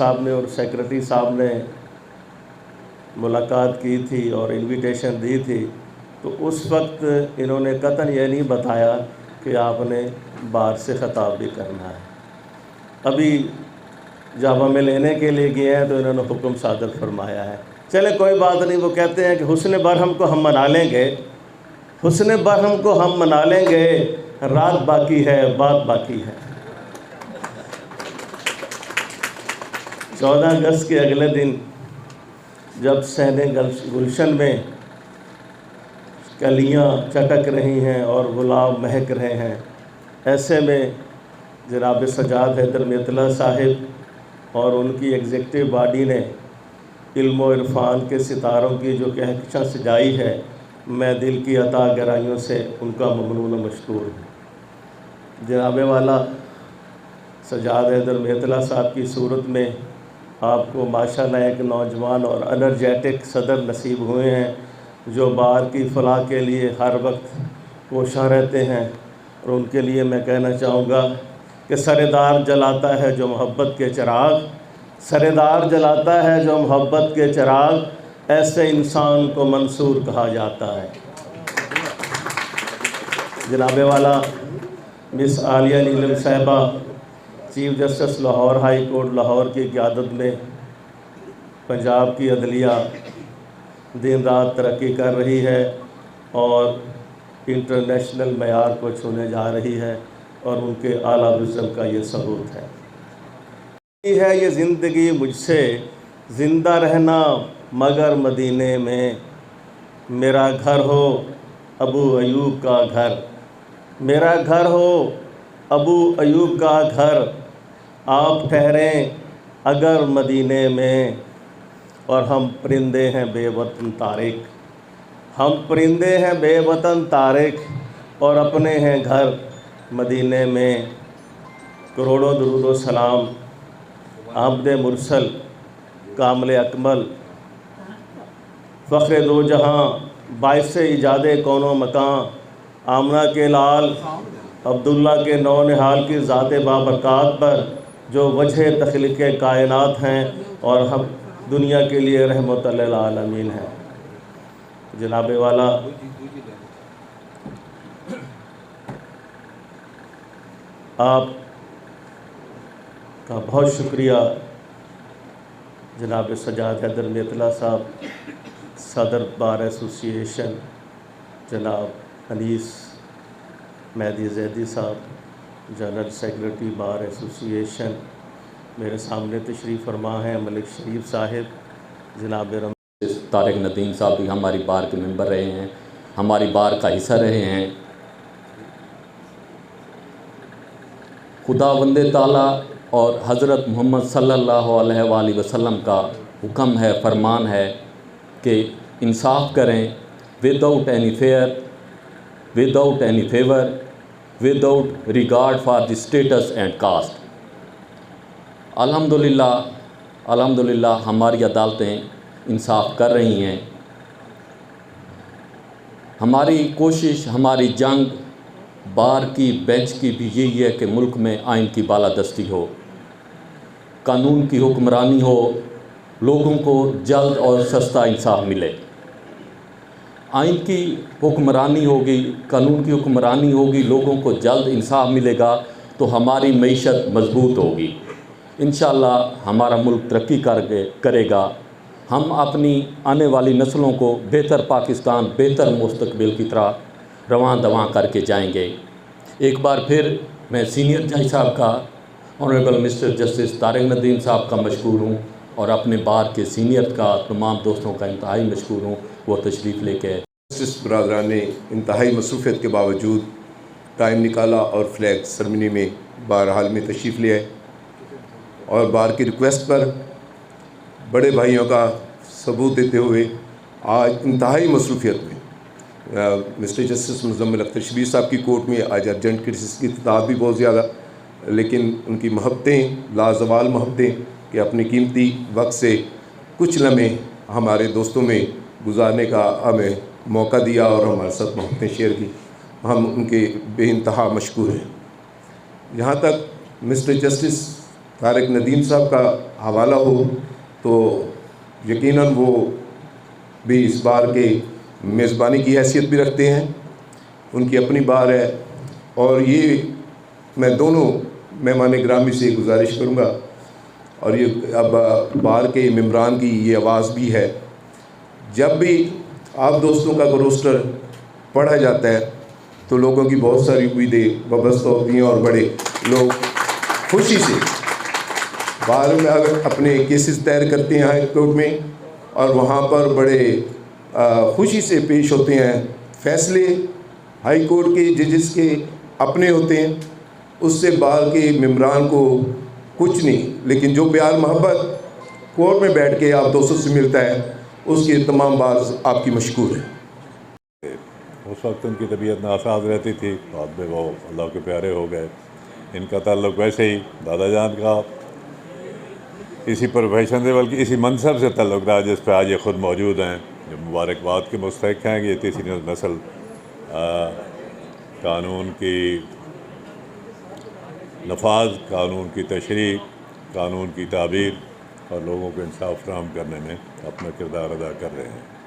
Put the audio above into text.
साहब ने और सेक्रेटरी साहब ने मुलाकात की थी और इनविटेशन दी थी, तो उस वक्त इन्होंने कतन ये नहीं बताया कि आपने बार से ख़ताब भी करना है। अभी जब हमें लेने के लिए गए हैं तो इन्होंने हुक्म सादर फरमाया है। चले कोई बात नहीं, वो कहते हैं कि हुस्न बरहम को हम मना लेंगे, हुस्न बरहम को हम मना लेंगे, रात बाकी है बात बाकी है। 14 अगस्त के अगले दिन जब सहने गुलशन में कलियां चटक रही हैं और गुलाब महक रहे हैं, ऐसे में जनाब सजाद हैदर मितला साहिब और उनकी एग्जीक्यूटिव बॉडी ने इल्म और इरफान के सितारों की जो कहकशां सजाई है, मैं दिल की अता गहराइयों से उनका ममनून मशकूर हूँ। जनाब वाला सजाद हैदर मितला साहब की सूरत में आपको माशाल्लाह एक नौजवान और एनर्जेटिक सदर नसीब हुए हैं, जो बार की फलाह के लिए हर वक्त कोशां रहते हैं। और उनके लिए मैं कहना चाहूँगा कि सरेदार जलाता है जो मोहब्बत के चिराग, सरेदार जलाता है जो मोहब्बत के चिराग, ऐसे इंसान को मंसूर कहा जाता है। जनाबे वाला मिस आलिया नीलम साहिबा chief justice Lahore high court Lahore की क़यादत में पंजाब की अदलिया दिन रात तरक्की कर रही है और इंटरनेशनल मयार को छूने जा रही है, और उनके आला विज़न का ये सबूत है ये ज़िंदगी मुझसे ज़िंदा रहना मगर मदीने में, मेरा घर हो अबू अयूब का घर, मेरा घर हो अबू अयूब का घर, आप ठहरें अगर मदीने में, और हम परिंदे हैं बेवतन तारिक, हम परिंदे हैं बेवतन तारिक, और अपने हैं घर मदीने में। करोड़ों दुरूद व सलाम आमदे मुरसल कामले अकमल फ़ख्र दो जहाँ बाइस इजादे कौनो मकान, आमना के लाल अब्दुल्ला के नौ निहाल की ज़ात बाबरकात पर जो वजह तख्लीक़ कायनात हैं और हम दुनिया के लिए रहमत लिल आलमीन हैं। जनाबे वाला आप का बहुत शुक्रिया जनाब सजाद हैदर मितला साहब, सदर बार एसोसिएशन जनाब अनीस मेहदी जैदी साहब, जनरल सेक्रेटरी बार एसोसिएशन, मेरे सामने तशरीफ़ फरमा हैं मलिक शरीफ साहिब, जनाब तारिक नदीम साहब भी हमारी बार के मेंबर रहे हैं, हमारी बार का हिस्सा रहे हैं। खुदावंद ताला और हज़रत मोहम्मद सल्लल्लाहु अलैहि वसल्लम का हुक्म है, फरमान है कि इंसाफ करें without any fear, without any favour, without regard for the status and caste. अल्हम्दुलिल्लाह अल्हम्दुलिल्लाह हमारी अदालतें इंसाफ कर रही हैं। हमारी कोशिश, हमारी जंग बार की, बेंच की भी यही है कि मुल्क में आइन की बालादस्ती हो, कानून की हुक्मरानी हो, लोगों को जल्द और सस्ता इंसाफ मिले। आइन की हुक्मरानी होगी, कानून की हुक्मरानी होगी, लोगों को जल्द इंसाफ मिलेगा तो हमारी मईशत मजबूत होगी। इंशाअल्लाह हमारा मुल्क तरक्की करेगा। हम अपनी आने वाली नस्लों को बेहतर पाकिस्तान, बेहतर मुस्तकबिल की तरह रवां दवां करके जाएंगे। एक बार फिर मैं सीनियर जज साहब का, honourable mister justice Tariq Nadeem साहब का मशकूर हूँ, और अपने बार के सीनियर का तमाम दोस्तों का इंतहाई मशकूर हूँ, वो तशरीफ़ लेके जस्टिस बरादरान ने इंतहाई मसरूफ़ियत के बावजूद टाइम निकाला और फ्लैग सेरेमनी में बहरहाल में तशरीफ़ ले आए, और बार की रिक्वेस्ट पर बड़े भाइयों का सबूत देते हुए आज इंतहाई मसरूफ़ियत में मिस्टर जस्टिस मुज़म्मिल अख्तर शबीर साहब की कोर्ट में आज अर्जेंट केसेस की तादाद भी बहुत ज़्यादा, लेकिन उनकी मोहब्बतें, लाजवाल मोहब्बतें कि अपनी कीमती वक्त से कुछ लम्हे हमारे दोस्तों में गुजारने का हमें मौका दिया और हमारे साथ मोहब्बतें शेयर की, हम उनके बेइंतहा मशकूर हैं। जहाँ तक मिस्टर जस्टिस तारिक नदीम साहब का हवाला हो तो यकीनन वो भी इस बार के मेज़बानी की हैसियत भी रखते हैं, उनकी अपनी बार है। और ये मैं दोनों मेहमान ग्रामी से गुजारिश करूँगा, और ये अब बार के मेम्बरान की ये आवाज़ भी है, जब भी आप दोस्तों का रोस्टर पढ़ा जाता है तो लोगों की बहुत सारी उम्मीदें वाबस्ता होती हैं और बड़े लोग खुशी से बार में अगर अपने केसेस दायर करते हैं हाई कोर्ट में, और वहाँ पर बड़े खुशी से पेश होते हैं। फैसले हाई कोर्ट के जजेस के अपने होते हैं, उससे बार के मेम्बरान को कुछ नहीं, लेकिन जो प्यार मोहब्बत कोर्ट में बैठ के आप दोस्तों से मिलता है उसकी तमाम बात आपकी मशकूर है। उस वक्त उनकी तबीयत नासाज रहती थी, बाद में वो अल्लाह के प्यारे हो गए। इनका ताल्लुक़ वैसे ही दादा जान का इसी प्रोफेशन से बल्कि इसी मनसब से ताल्लुक़ रहा जिस पर आज ये ख़ुद मौजूद हैं, जो मुबारकबाद के मुस्तहिक़ हैं कि ये तीसरी नस्ल कानून की नफाज, कानून की तशरीह, कानून की ताबीर और लोगों को इंसाफ फराहम करने में अपना किरदार अदा कर रहे हैं।